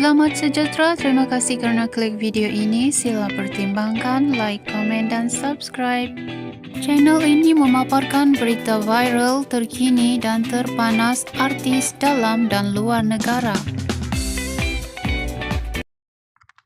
Selamat sejahtera, terima kasih kerana klik video ini. Sila pertimbangkan, like, komen dan subscribe. Channel ini memaparkan berita viral, terkini dan terpanas artis dalam dan luar negara.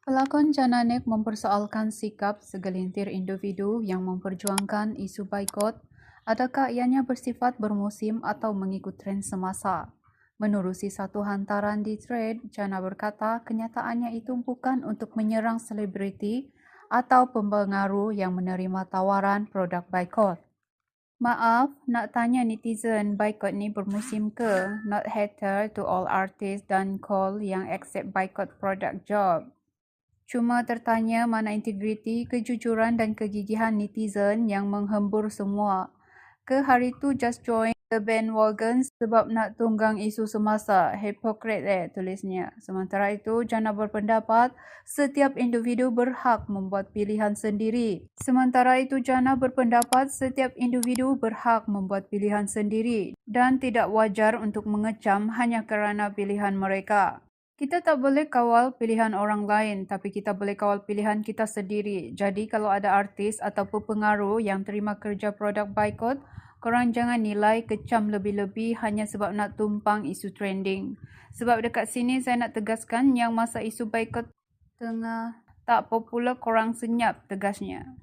Pelakon Jananik mempersoalkan sikap segelintir individu yang memperjuangkan isu boikot. Adakah ianya bersifat bermusim atau mengikut tren semasa? Menerusi satu hantaran di thread, Jana berkata kenyataannya itu bukan untuk menyerang selebriti atau pempengaruh yang menerima tawaran produk boikot. Maaf, nak tanya netizen, boikot ni bermusim ke? Not hater to all artists dan call yang accept boikot product job. Cuma tertanya mana integriti, kejujuran dan kegigihan netizen yang menghembur semua. Ke hari tu just join the bandwagon sebab nak tunggang isu semasa. Hypocrite tulisnya. Sementara itu, Jana berpendapat setiap individu berhak membuat pilihan sendiri. Dan tidak wajar untuk mengecam hanya kerana pilihan mereka. Kita tak boleh kawal pilihan orang lain, tapi kita boleh kawal pilihan kita sendiri. Jadi kalau ada artis atau pengaruh yang terima kerja produk boikot, korang jangan nilai kecam lebih-lebih hanya sebab nak tumpang isu trending. Sebab dekat sini saya nak tegaskan yang masa isu boikot tengah tak popular, korang senyap, tegasnya.